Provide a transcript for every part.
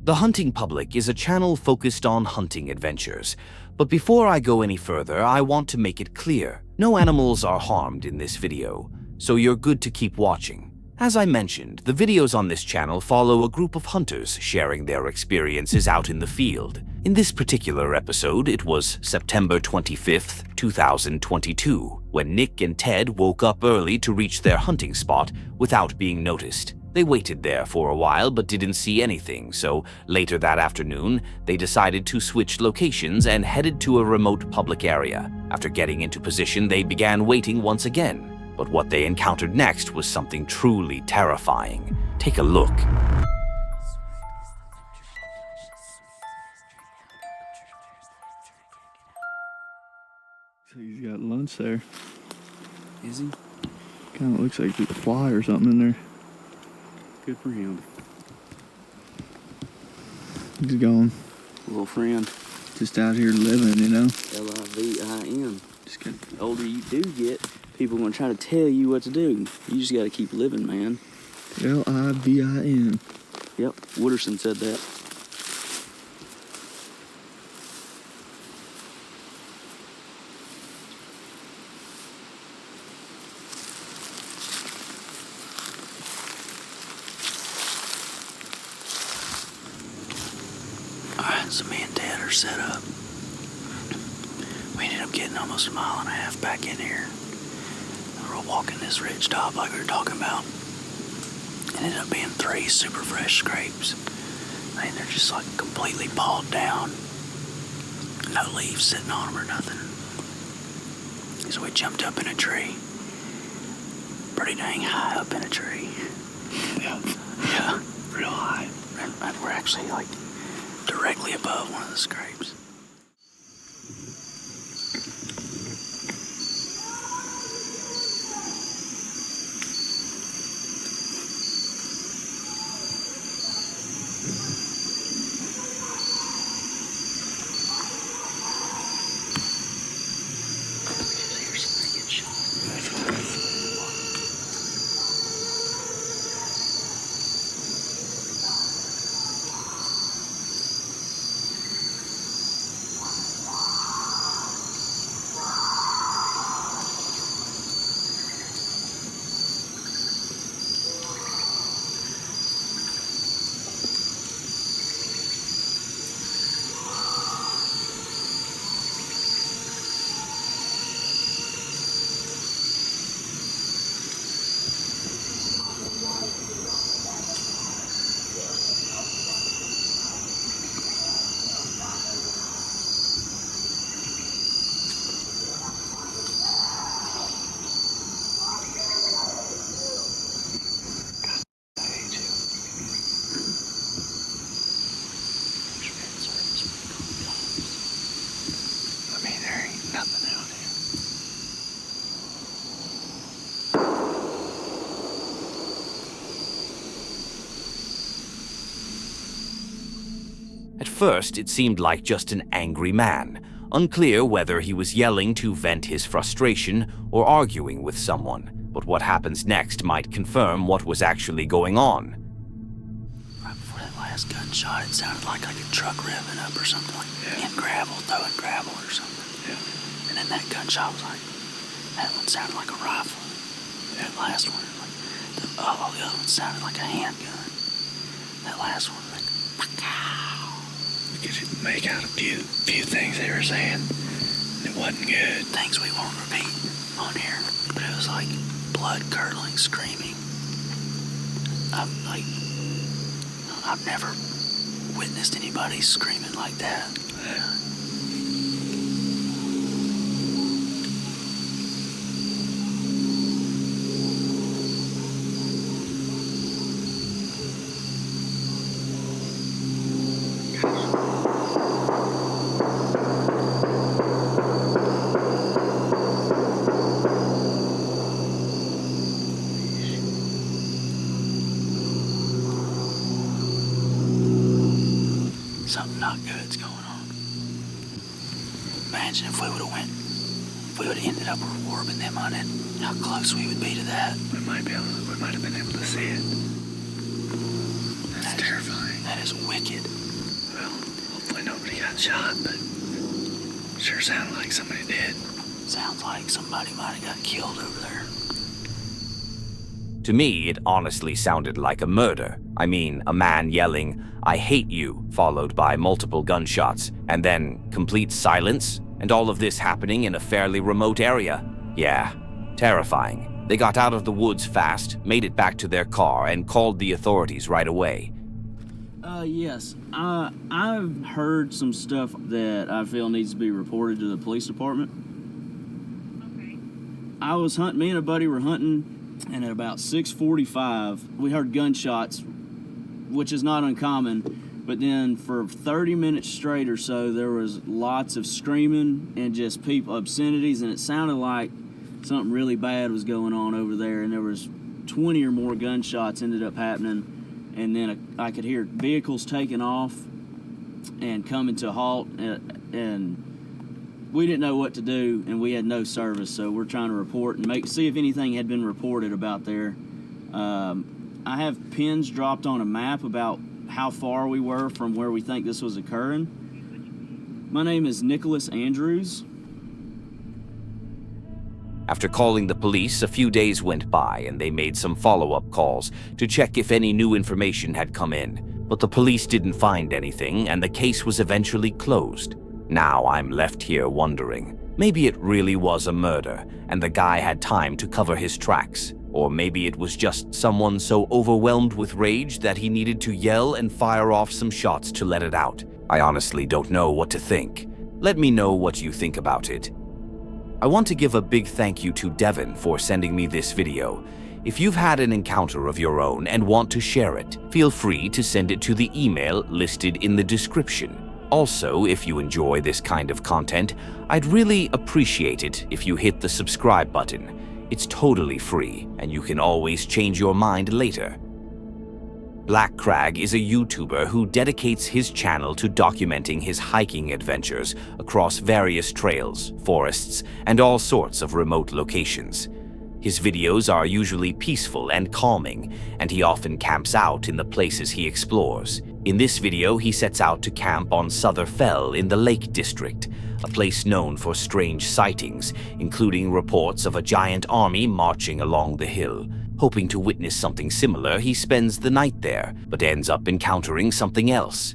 The Hunting Public is a channel focused on hunting adventures. But before I go any further, I want to make it clear, no animals are harmed in this video, so you're good to keep watching. As I mentioned, the videos on this channel follow a group of hunters sharing their experiences out in the field. In this particular episode, it was September 25th, 2022, when Nick and Ted woke up early to reach their hunting spot without being noticed. They waited there for a while but didn't see anything, so later that afternoon, they decided to switch locations and headed to a remote public area. After getting into position, they began waiting once again. But what they encountered next was something truly terrifying. Take a look. So he's got lunch there. Is he? Kind of looks like there's a fly or something in there. Good for him. He's gone. Little friend. Just out here living, you know? Livin. Just kidding. The older you do get, people are going to try to tell you what to do. You just got to keep living, man. Livin. Yep, Wooderson said that. Alright, so me and Dad are set up. We ended up getting almost a mile and a half back in here. We're walking this ridge top like we were talking about. It ended up being 3 super fresh scrapes. I mean, they're just like completely pawed down. No leaves sitting on them or nothing. So we jumped up in a tree. Pretty dang high up in a tree. Yeah. Real high. And we're actually like directly above one of the scrapes. At first, it seemed like just an angry man, unclear whether he was yelling to vent his frustration or arguing with someone. But what happens next might confirm what was actually going on. Right before that last gunshot, it sounded like a truck revving up or something, like in gravel, throwing gravel or something. Yeah. And then that gunshot was like, that one sounded like a rifle. That last one, all the other ones sounded like a handgun. That last one, like, We could make out a few things they were saying. It wasn't good. things we won't repeat on here. But it was like blood-curdling screaming. I've never witnessed anybody screaming like that. Something not good's going on. Imagine if we would have ended up warping them on it, how close we would be to that. We might have been able to see it. That's terrifying. That is wicked. Well, hopefully nobody got shot, but sure sounded like somebody did. Sounds like somebody might have got killed over there. To me, it honestly sounded like a murder. I mean, a man yelling, "I hate you," followed by multiple gunshots, and then complete silence, and all of this happening in a fairly remote area. Yeah, terrifying. They got out of the woods fast, made it back to their car, and called the authorities right away. Yes. I've heard some stuff that I feel needs to be reported to the police department. Okay. Me and a buddy were hunting, and at about 6:45, we heard gunshots, which is not uncommon, but then for 30 minutes straight or so, there was lots of screaming and just people, obscenities, and it sounded like something really bad was going on over there, and there was 20 or more gunshots ended up happening. And then I could hear vehicles taking off and coming to a halt, and we didn't know what to do, and we had no service, so we're trying to report and see if anything had been reported about there. I have pins dropped on a map about how far we were from where we think this was occurring. My name is Nicholas Andrews. After calling the police, a few days went by and they made some follow-up calls to check if any new information had come in. But the police didn't find anything and the case was eventually closed. Now I'm left here wondering, maybe it really was a murder and the guy had time to cover his tracks. Or maybe it was just someone so overwhelmed with rage that he needed to yell and fire off some shots to let it out. I honestly don't know what to think. Let me know what you think about it. I want to give a big thank you to Devin for sending me this video. If you've had an encounter of your own and want to share it, feel free to send it to the email listed in the description. Also, if you enjoy this kind of content, I'd really appreciate it if you hit the subscribe button. It's totally free, and you can always change your mind later. Black Crag is a YouTuber who dedicates his channel to documenting his hiking adventures across various trails, forests, and all sorts of remote locations. His videos are usually peaceful and calming, and he often camps out in the places he explores. In this video, he sets out to camp on Souther Fell in the Lake District, a place known for strange sightings, including reports of a giant army marching along the hill. Hoping to witness something similar, he spends the night there, but ends up encountering something else.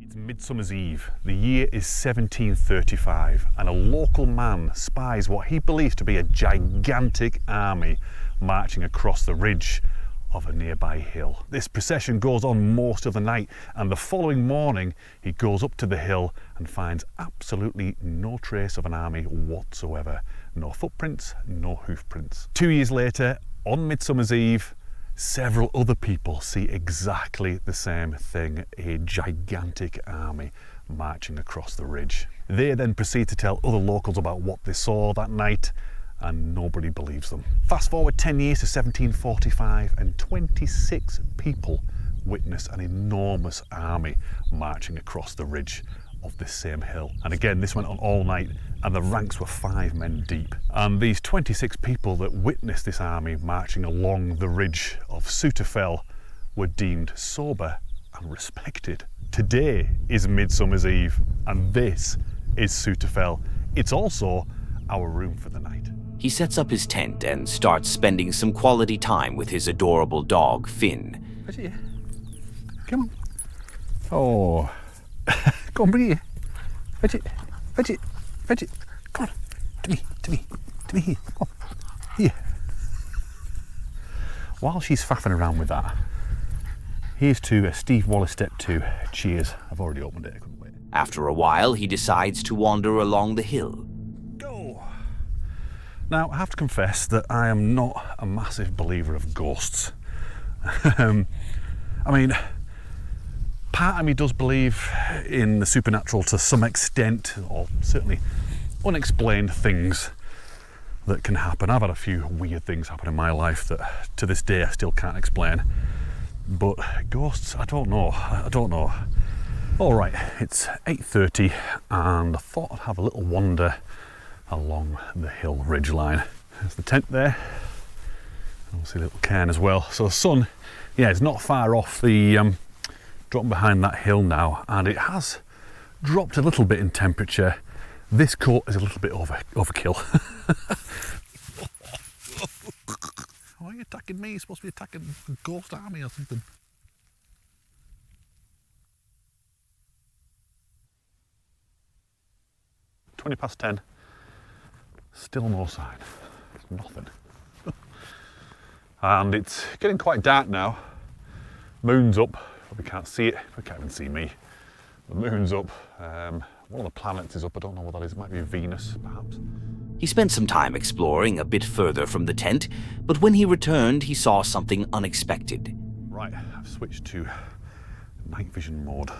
It's Midsummer's Eve. The year is 1735, and a local man spies what he believes to be a gigantic army marching across the ridge of a nearby hill. This procession goes on most of the night, and the following morning he goes up to the hill and finds absolutely no trace of an army whatsoever. No footprints, no hoof prints. 2 years later, on Midsummer's Eve, several other people see exactly the same thing, a gigantic army marching across the ridge. They then proceed to tell other locals about what they saw that night, and nobody believes them. Fast forward 10 years to 1745, and 26 people witness an enormous army marching across the ridge of this same hill. And again, this went on all night, and the ranks were 5 men deep. And these 26 people that witnessed this army marching along the ridge of Souther Fell were deemed sober and respected. Today is Midsummer's Eve, and this is Souther Fell. It's also our room for the night. He sets up his tent and starts spending some quality time with his adorable dog, Finn. Come on. Oh. Go on, bring it here. Fetch it. Fetch it. Fetch it. Come on. To me. To me. To me here. Come on. Here. While she's faffing around with that, here's to Steve Wallace Step 2. Cheers. I've already opened it. I couldn't wait. After a while, he decides to wander along the hill. Go! Now, I have to confess that I am not a massive believer of ghosts. I mean, part of me does believe in the supernatural to some extent, or certainly unexplained things that can happen. I've had a few weird things happen in my life that to this day I still can't explain. But ghosts, I don't know. All right, it's 8:30 and I thought I'd have a little wander along the hill ridgeline. There's the tent there, and obviously a little cairn as well. So the sun, yeah, it's not far off the dropping behind that hill now, and it has dropped a little bit in temperature. This coat is a little bit overkill. Why are you attacking me? You're supposed to be attacking a ghost army or something. £10, still no sign. It's nothing. And it's getting quite dark now. Moon's up. Probably can't see it. You can't even see me. The moon's up. One of the planets is up. I don't know what that is. It might be Venus, perhaps. He spent some time exploring a bit further from the tent, but when he returned, he saw something unexpected. Right, I've switched to night vision mode.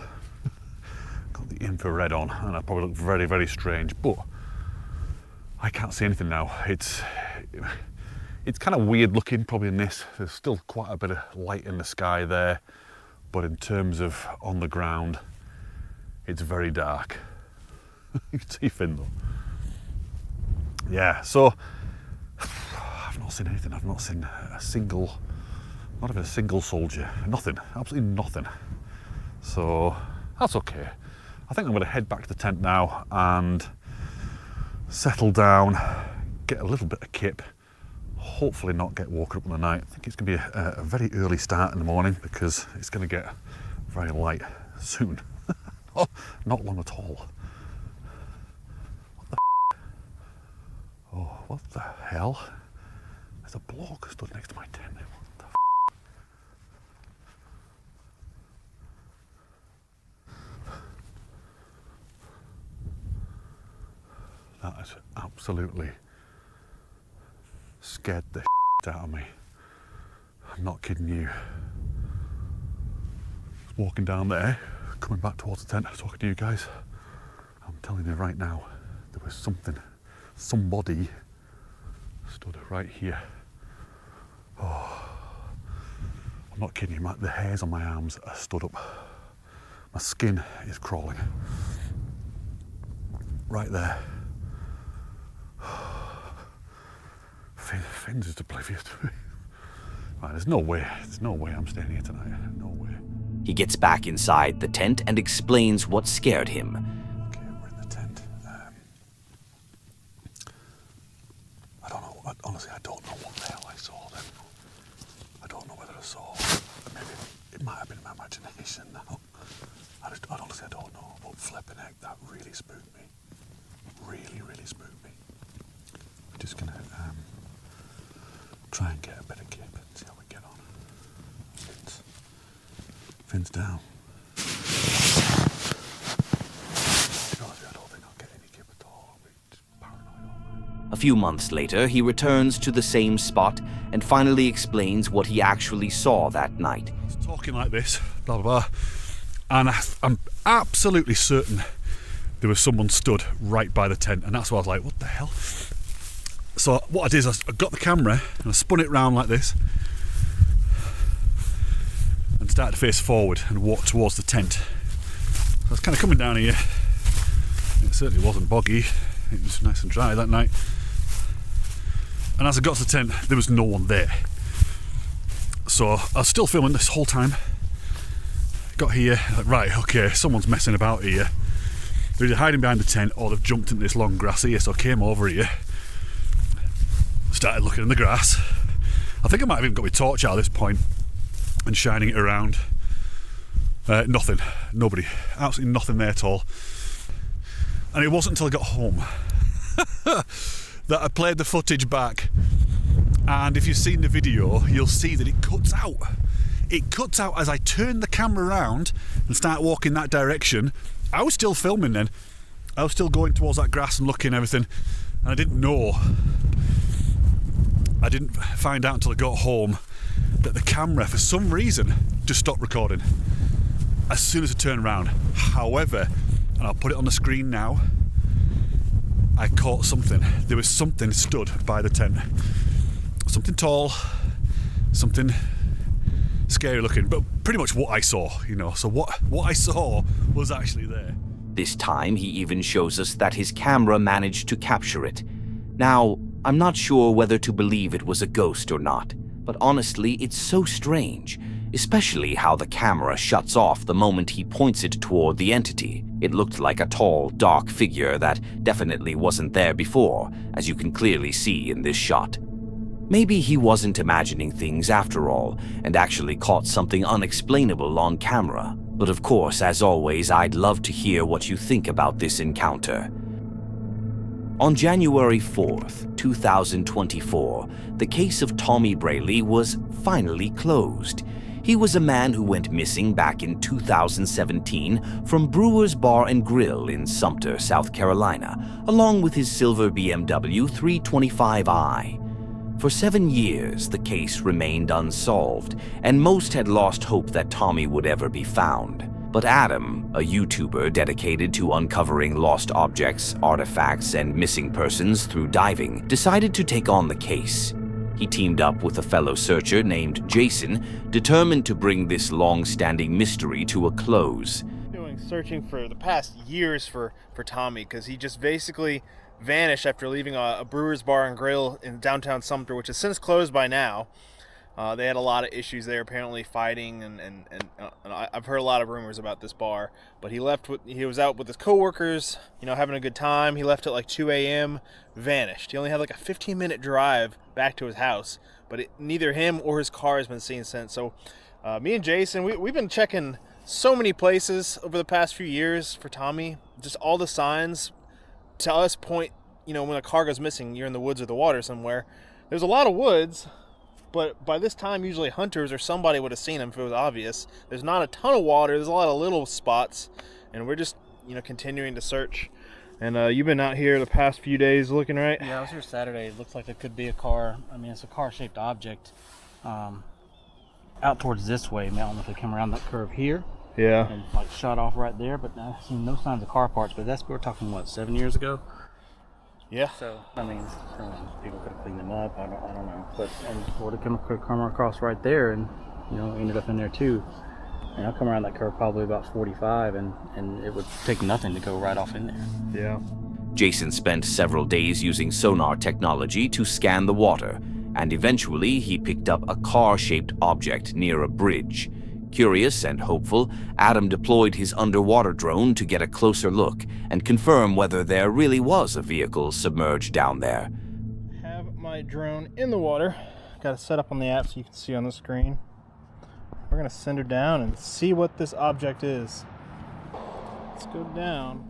Got the infrared on, and I probably look very, very strange, but I can't see anything now. It's kind of weird looking, probably in this. There's still quite a bit of light in the sky there, but in terms of on the ground, it's very dark. You can see Finn though. Yeah, so I've not seen anything. I've not seen not even a single soldier. Nothing, absolutely nothing. So that's okay. I think I'm going to head back to the tent now and settle down, get a little bit of kip, hopefully not get woken up in the night. I think it's going to be a very early start in the morning because it's going to get very light soon. Oh, not long at all. Oh, what the hell? There's a bloke stood next to my tent. What the That has absolutely scared the out of me. I'm not kidding you. I was walking down there, coming back towards the tent, talking to you guys. I'm telling you right now, there was somebody stood right here. Oh, I'm not kidding you, the hairs on my arms are stood up. My skin is crawling. Right there. Finn's just oblivious to me. Right, there's no way I'm staying here tonight. No way. He gets back inside the tent and explains what scared him. Okay, we're in the tent. I don't know. Honestly, I don't know what the hell I saw then. I don't know whether I saw. Maybe it might have been my imagination now. Honestly, I don't know. But flipping heck, that really spooked me. Really, really spooked me. We're just gonna try and get a bit of kip and see how we get on. Finn's down. I don't think I'll get any kip at all. I'll be just paranoid. A few months later, he returns to the same spot and finally explains what he actually saw that night. I was talking like this, blah, blah, blah, and I'm absolutely certain there was someone stood right by the tent, and that's why I was like, what the hell? So what I did is I got the camera and I spun it round like this and started to face forward and walk towards the tent. So I was kind of coming down here. It certainly wasn't boggy. It was nice and dry that night. And as I got to the tent, there was no one there. So I was still filming this whole time. Got here, like, right, okay, someone's messing about here. They're either hiding behind the tent or they've jumped into this long grass here. So I came over here. Started looking in the grass. I think I might have even got my torch out at this point and shining it around. Nothing, nobody, absolutely nothing there at all. And it wasn't until I got home that I played the footage back. And if you've seen the video, you'll see that it cuts out. It cuts out as I turn the camera around and start walking that direction. I was still filming then. I was still going towards that grass and looking and everything. And I didn't know. I didn't find out until I got home that the camera, for some reason, just stopped recording as soon as I turned around. However, and I'll put it on the screen now, I caught something. There was something stood by the tent. Something tall, something scary looking, but pretty much what I saw, you know. So what I saw was actually there. This time, he even shows us that his camera managed to capture it. Now, I'm not sure whether to believe it was a ghost or not, but honestly, it's so strange. especially how the camera shuts off the moment he points it toward the entity. It looked like a tall, dark figure that definitely wasn't there before, as you can clearly see in this shot. Maybe he wasn't imagining things after all, and actually caught something unexplainable on camera. But of course, as always, I'd love to hear what you think about this encounter. On January 4th, 2024, the case of Tommy Braley was finally closed. He was a man who went missing back in 2017 from Brewer's Bar and Grill in Sumter, South Carolina, along with his silver BMW 325i. For 7 years, the case remained unsolved, and most had lost hope that Tommy would ever be found. But Adam, a YouTuber dedicated to uncovering lost objects, artifacts, and missing persons through diving, decided to take on the case. He teamed up with a fellow searcher named Jason, determined to bring this long-standing mystery to a close. Searching for the past years for Tommy, because he just basically vanished after leaving a Brewer's Bar and Grill in downtown Sumter, which has since closed by now. They had a lot of issues there, apparently fighting, and I've heard a lot of rumors about this bar. But he was out with his coworkers, having a good time. He left at like 2 a.m., vanished. He only had like a 15-minute drive back to his house, but neither him or his car has been seen since. So me and Jason, we've been checking so many places over the past few years for Tommy. Just all the signs to us point, when a car goes missing, you're in the woods or the water somewhere. There's a lot of woods, but by this time, usually hunters or somebody would have seen him if it was obvious. There's not a ton of water. There's a lot of little spots, and we're just, continuing to search. And you've been out here the past few days looking, right? Yeah, I was here Saturday. It looks like it could be a car. I mean, it's a car-shaped object. Out towards this way. I don't know if they come around that curve here. Yeah. And like shot off right there, but I've seen no signs of car parts. But we're talking, 7 years ago? Yeah. So, people could have cleaned them up. I don't know. But, would have come across right there and, ended up in there too. And I'll come around that curve probably about 45, and it would take nothing to go right off in there. Yeah. Jason spent several days using sonar technology to scan the water, and eventually he picked up a car-shaped object near a bridge. Curious and hopeful, Adam deployed his underwater drone to get a closer look and confirm whether there really was a vehicle submerged down there. Have my drone in the water. Got it set up on the app so you can see on the screen. We're gonna send her down and see what this object is. Let's go down.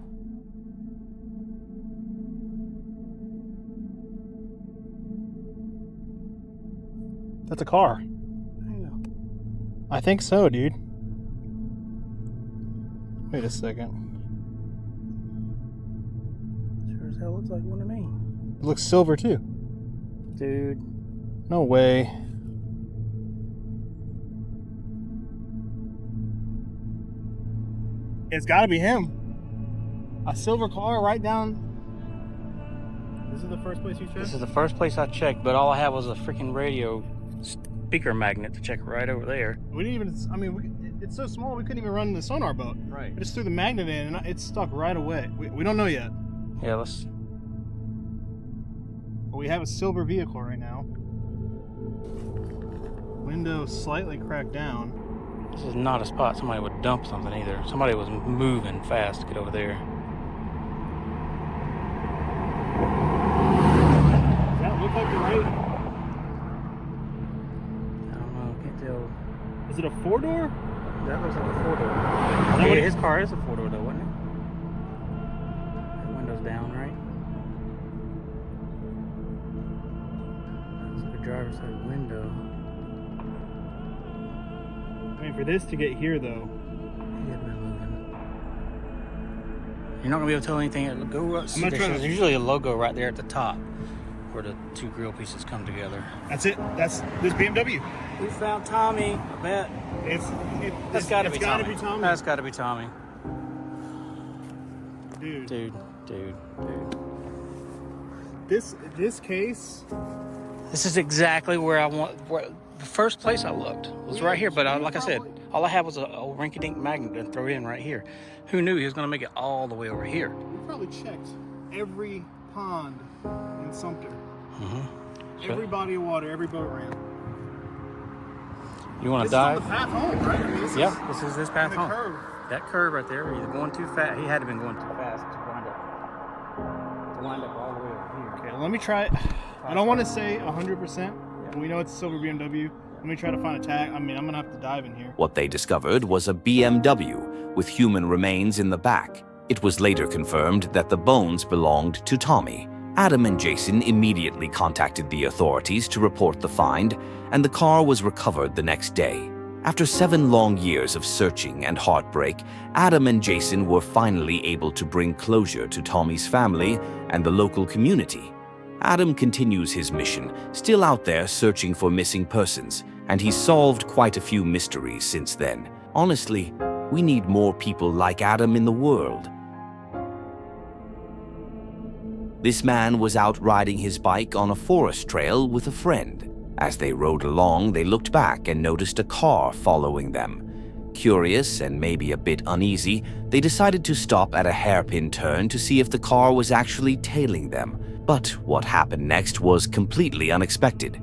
That's a car. I think so, dude. Wait a second. Sure as hell looks like one to me. It looks silver too. Dude. No way. It's gotta be him. A silver car right down. This is the first place you checked? This is the first place I checked, but all I had was a freaking radio speaker magnet to check right over there. We didn't even, it's so small we couldn't even run the sonar boat. Right. We just threw the magnet in and it's stuck right away. We don't know yet. Yeah, let's... But we have a silver vehicle right now. Window slightly cracked down. This is not a spot somebody would dump something either. Somebody was moving fast to get over there. Does that look like the right? Is it a four-door? That looks like a four-door. Yeah, his car is a four-door though, wasn't it? The window's down, right? That's like a driver's side window. I mean, for this to get here though. You're not gonna be able to tell anything. Go up. There's usually a logo right there at the top where the two grill pieces come together. That's it. That's this BMW. We found Tommy. I bet. That's gotta be Tommy. That's gotta be Tommy. Dude. This case. This is exactly where I want. The first place I looked was right here, but like I said, all I had was a rinky-dink magnet and throw it in right here. Who knew he was gonna make it all the way over here? We probably checked every pond in Sumter. Mm-hmm. Every body of water, every boat ramp. You want to This is on dive? the path home, right? I mean, This is his path the home. curve. That curve right there, either going too fast. He had to been going too fast to wind up all the way over here. Okay, let me try. I don't want to say 100%. We know it's a silver BMW. Let me try to find a tag. I mean, I'm gonna have to dive in here. What they discovered was a BMW with human remains in the back. It was later confirmed that the bones belonged to Tommy. Adam and Jason immediately contacted the authorities to report the find, and the car was recovered the next day. After 7 long years of searching and heartbreak, Adam and Jason were finally able to bring closure to Tommy's family and the local community. Adam continues his mission, still out there searching for missing persons, and he's solved quite a few mysteries since then. Honestly, we need more people like Adam in the world. This man was out riding his bike on a forest trail with a friend. As they rode along, they looked back and noticed a car following them. Curious and maybe a bit uneasy, they decided to stop at a hairpin turn to see if the car was actually tailing them. But what happened next was completely unexpected.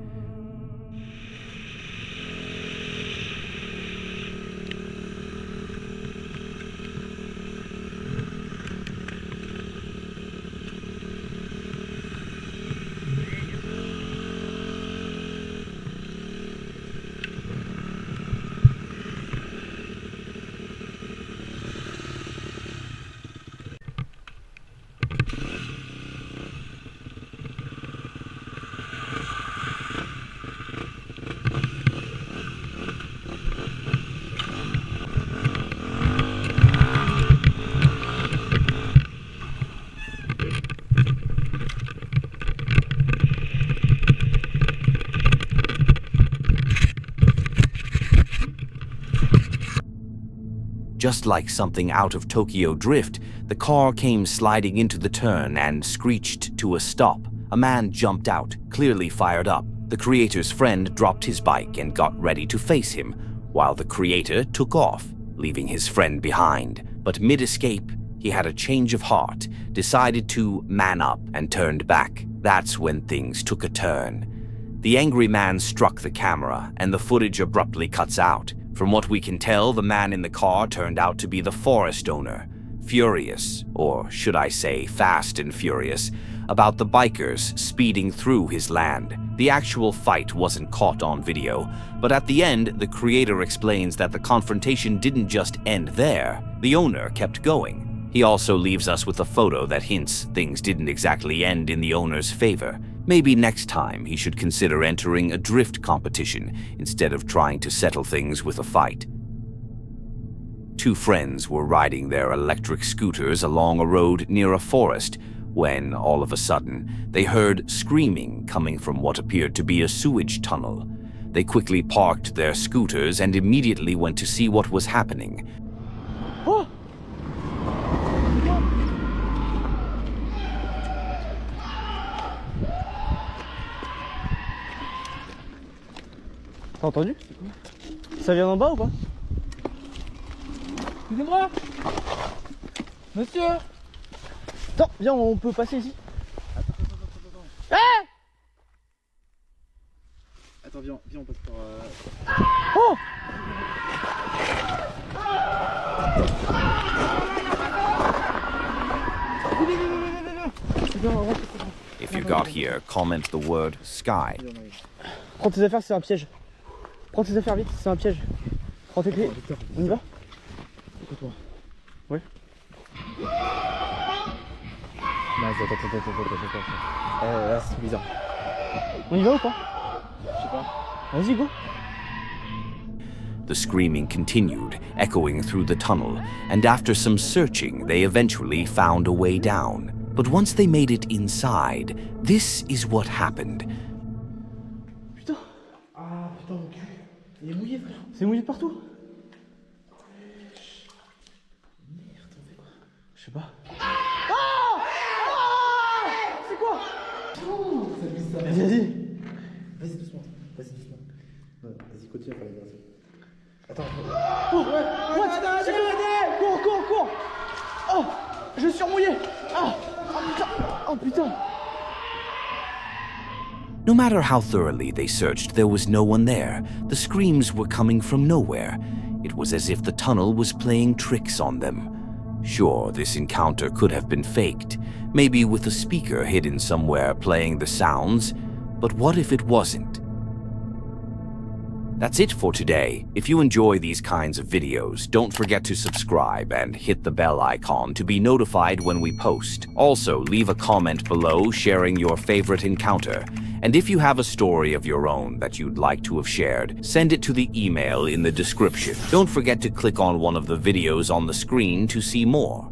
Just like something out of Tokyo Drift, the car came sliding into the turn and screeched to a stop. A man jumped out, clearly fired up. The creator's friend dropped his bike and got ready to face him, while the creator took off, leaving his friend behind. But mid-escape, he had a change of heart, decided to man up and turned back. That's when things took a turn. The angry man struck the camera, and the footage abruptly cuts out. From what we can tell, the man in the car turned out to be the forest owner, furious, or should I say fast and furious, about the bikers speeding through his land. The actual fight wasn't caught on video, but at the end, the creator explains that the confrontation didn't just end there. The owner kept going. He also leaves us with a photo that hints things didn't exactly end in the owner's favor. Maybe next time he should consider entering a drift competition instead of trying to settle things with a fight. 2 friends were riding their electric scooters along a road near a forest when, all of a sudden, they heard screaming coming from what appeared to be a sewage tunnel. They quickly parked their scooters and immediately went to see what was happening. Oh! T'as entendu? Ça vient d'en bas ou pas? Excusez-moi! Monsieur! Attends, viens, on peut passer ici. Attends. Attends, viens, on passe par... Oh! If you got here, comment the word sky. Prends tes affaires, c'est un piège. Prends tes affaires vite, c'est un piège. Prends tes clés. On y va? Écoute-moi. Ouais. Non, attends. Là, c'est bizarre. On y va ou pas? Je sais pas. Vas-y, go. The screaming continued, echoing through the tunnel, and after some searching, they eventually found a way down. But once they made it inside, this is what happened. Putain. Ah, putain, mon cul. Il est mouillé, frère. C'est mouillé de partout. Merde, on fait quoi? Je sais pas. Ah! Ah! C'est quoi? Oh, ça glisse ça. Vas-y. Vas-y, doucement. Vas-y, doucement. Ouais, vas-y, continue à faire les grâces. Attends. Oh, ouais, cours. Oh, je suis mouillé. Ah, oh putain. No matter how thoroughly they searched, there was no one there. The screams were coming from nowhere. It was as if the tunnel was playing tricks on them. Sure, this encounter could have been faked, maybe with a speaker hidden somewhere playing the sounds, but what if it wasn't? That's it for today. If you enjoy these kinds of videos, don't forget to subscribe and hit the bell icon to be notified when we post. Also, leave a comment below sharing your favorite encounter. And if you have a story of your own that you'd like to have shared, send it to the email in the description. Don't forget to click on one of the videos on the screen to see more.